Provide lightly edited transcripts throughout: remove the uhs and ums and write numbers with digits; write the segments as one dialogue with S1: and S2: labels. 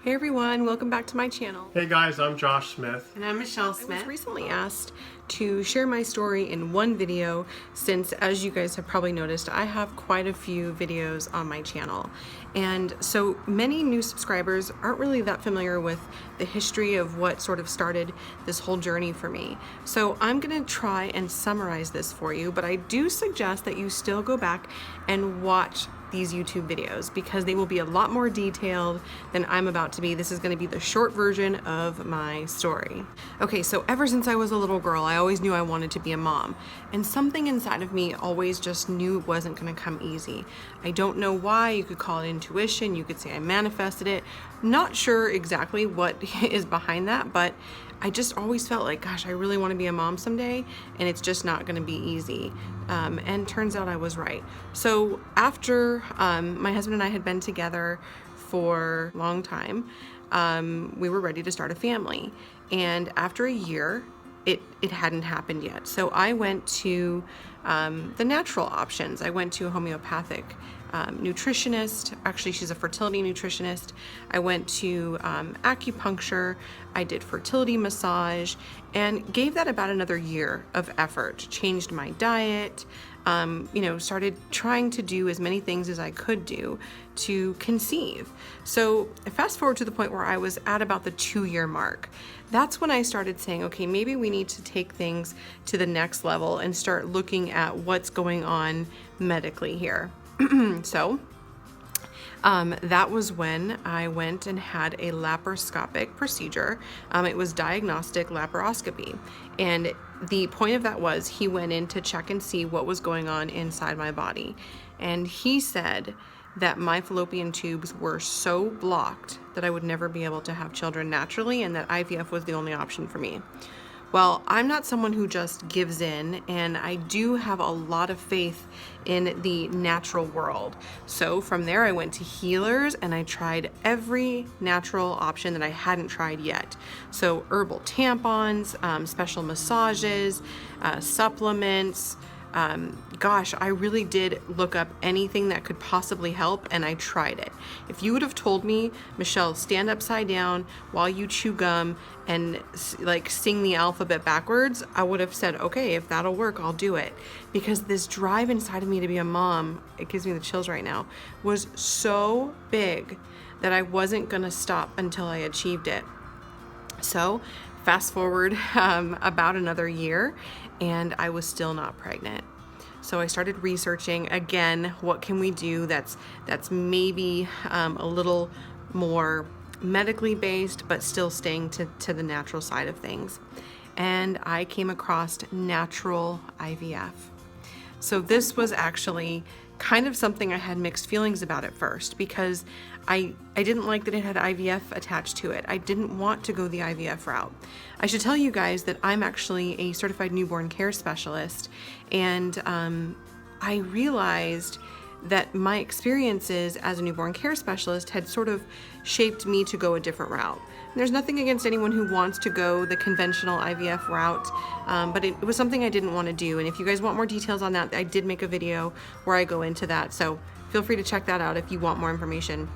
S1: Hey everyone, welcome back to my channel.
S2: Hey guys, I'm Josh Smith.
S3: And I'm Michelle Smith.
S1: I was recently asked to share my story in one video since, as you guys have probably noticed, I have quite a few videos on my channel. And so many new subscribers aren't really that familiar with the history of what sort of started this whole journey for me. So I'm gonna try and summarize this for you, but I do suggest that you still go back and watch these YouTube videos because they will be a lot more detailed than I'm about to be. This is going to be the short version of my story. Okay, so ever since I was a little girl, I always knew I wanted to be a mom, and something inside of me always just knew it wasn't going to come easy. I don't know why. You could call it intuition, you could say I manifested it. Not sure exactly what is behind that, but I just always felt like, gosh, I really want to be a mom someday, and it's just not going to be easy. And turns out I was right. So after my husband and I had been together for a long time, we were ready to start a family. And after a year, it hadn't happened yet. So I went to the natural options. I went to a homeopathic nutritionist. Actually, she's a fertility nutritionist. I went to acupuncture. I did fertility massage and gave that about another year of effort. Changed my diet, started trying to do as many things as I could do to conceive. So fast forward to the point where I was at about the 2-year mark. That's when I started saying, okay, maybe we need to take things to the next level and start looking at what's going on medically here. So that was when I went and had a laparoscopic procedure. It was diagnostic laparoscopy. And the point of that was he went in to check and see what was going on inside my body. And he said that my fallopian tubes were so blocked that I would never be able to have children naturally, and that IVF was the only option for me. Well, I'm not someone who just gives in, and I do have a lot of faith in the natural world. So from there, I went to healers and I tried every natural option that I hadn't tried yet. So herbal tampons, special massages, supplements. I really did look up anything that could possibly help, and I tried it. If you would have told me, Michelle, stand upside down while you chew gum and like sing the alphabet backwards, I would have said, okay, if that'll work, I'll do it. Because this drive inside of me to be a mom, it gives me the chills right now, was so big that I wasn't gonna stop until I achieved it. So fast forward about another year, and I was still not pregnant. So I started researching again, what can we do that's maybe a little more medically based, but still staying to the natural side of things. And I came across natural IVF. So this was actually kind of something I had mixed feelings about at first, because I didn't like that it had IVF attached to it. I didn't want to go the IVF route. I should tell you guys that I'm actually a certified newborn care specialist, and I realized that my experiences as a newborn care specialist had sort of shaped me to go a different route. And there's nothing against anyone who wants to go the conventional IVF route, but it was something I didn't want to do. And if you guys want more details on that, I did make a video where I go into that. So feel free to check that out if you want more information.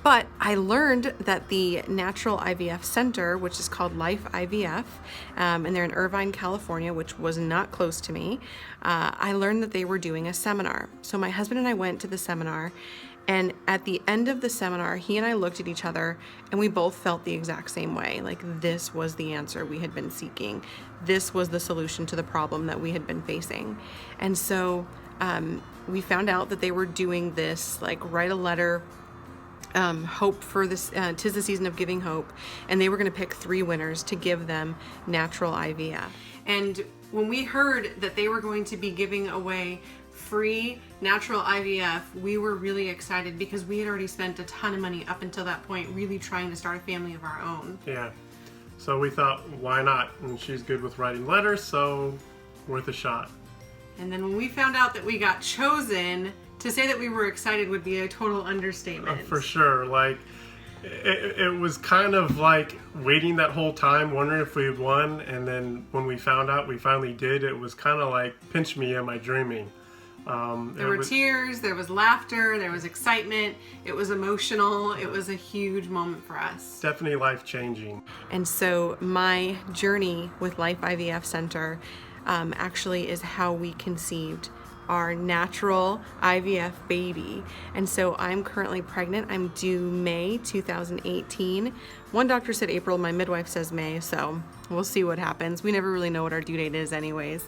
S1: But I learned that the Natural IVF Center, which is called Life IVF, and they're in Irvine, California, which was not close to me, I learned that they were doing a seminar. So my husband and I went to the seminar, and at the end of the seminar, he and I looked at each other, and we both felt the exact same way. Like, this was the answer we had been seeking. This was the solution to the problem that we had been facing. And so we found out that they were doing this, like, write a letter, hope for this, 'tis the season of giving hope, and they were going to pick 3 winners to give them natural IVF. And when we heard that they were going to be giving away free natural IVF, we were really excited because we had already spent a ton of money up until that point really trying to start a family of our own.
S2: Yeah, so we thought, why not? And she's good with writing letters, so worth a shot.
S1: And then when we found out that we got chosen, to say that we were excited would be a total understatement.
S2: For sure. Like, it was kind of like waiting that whole time, wondering if we had won. And then when we found out we finally did, it was kind of like, pinch me, am I dreaming?
S1: There were tears, there was laughter, there was excitement. It was emotional. It was a huge moment for us.
S2: Definitely life-changing.
S1: And so my journey with Life IVF Center actually is how we conceived our natural IVF baby. And so I'm currently pregnant. I'm due May 2018. One doctor said April, my midwife says May, so we'll see what happens. We never really know what our due date is anyways.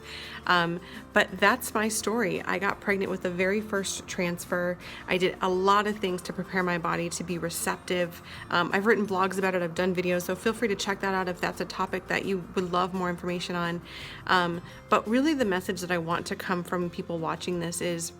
S1: But that's my story. I got pregnant with the very first transfer. I did a lot of things to prepare my body to be receptive. I've written blogs about it, I've done videos, so feel free to check that out if that's a topic that you would love more information on. But really the message that I want to come from people watching this is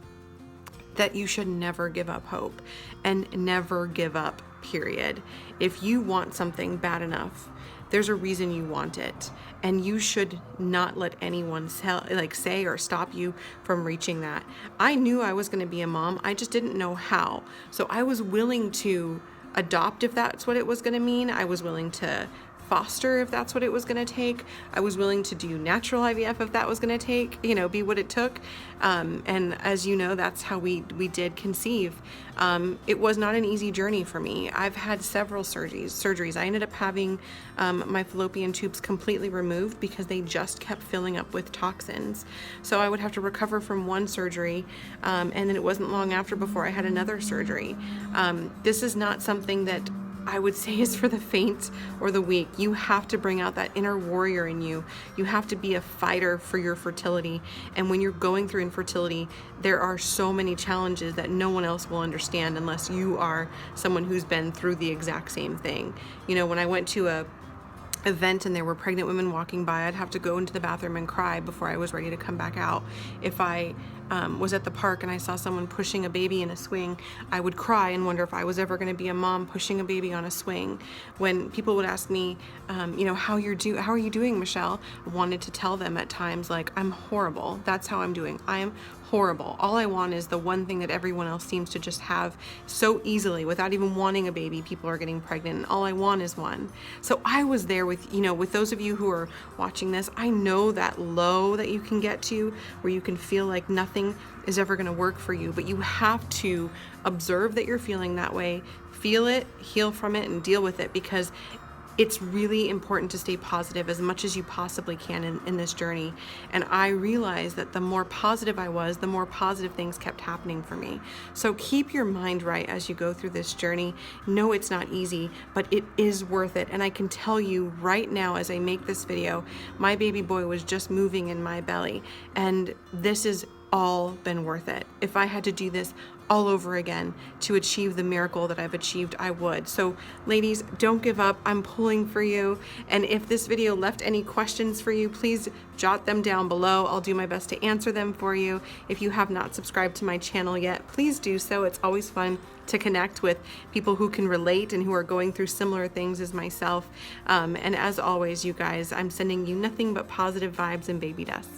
S1: that you should never give up hope and never give up, period. If you want something bad enough, there's a reason you want it, and you should not let anyone say or stop you from reaching that. I knew I was going to be a mom, I just didn't know how. So I was willing to adopt if that's what it was going to mean. I was willing to foster if that's what it was going to take. I was willing to do natural IVF if that was going to take, be what it took. And as you know, that's how we did conceive. It was not an easy journey for me. I've had several surgeries. I ended up having my fallopian tubes completely removed because they just kept filling up with toxins. So I would have to recover from one surgery, and then it wasn't long after before I had another surgery. This is not something that I would say is for the faint or the weak. You have to bring out that inner warrior in you. You have to be a fighter for your fertility. And when you're going through infertility, there are so many challenges that no one else will understand unless you are someone who's been through the exact same thing. When I went to a event and there were pregnant women walking by, I'd have to go into the bathroom and cry before I was ready to come back out. If I was at the park and I saw someone pushing a baby in a swing, I would cry and wonder if I was ever going to be a mom pushing a baby on a swing. When people would ask me, how are you doing, Michelle? I wanted to tell them at times, like, I'm horrible. That's how I'm doing. I am horrible. All I want is the one thing that everyone else seems to just have so easily without even wanting a baby. People are getting pregnant, and all I want is one. So I was there with those of you who are watching this. I know that low that you can get to where you can feel like nothing is ever going to work for you, but you have to observe that you're feeling that way, feel it, heal from it, and deal with it, because it's really important to stay positive as much as you possibly can in this journey. And I realized that the more positive I was, the more positive things kept happening for me. So keep your mind right as you go through this journey. No, it's not easy, but it is worth it. And I can tell you right now, as I make this video, my baby boy was just moving in my belly, and this has all been worth it. If I had to do this all over again to achieve the miracle that I've achieved, I would. So ladies, don't give up. I'm pulling for you. And if this video left any questions for you, please jot them down below. I'll do my best to answer them for you. If you have not subscribed to my channel yet, please do so. It's always fun to connect with people who can relate and who are going through similar things as myself. And as always, you guys, I'm sending you nothing but positive vibes and baby dust.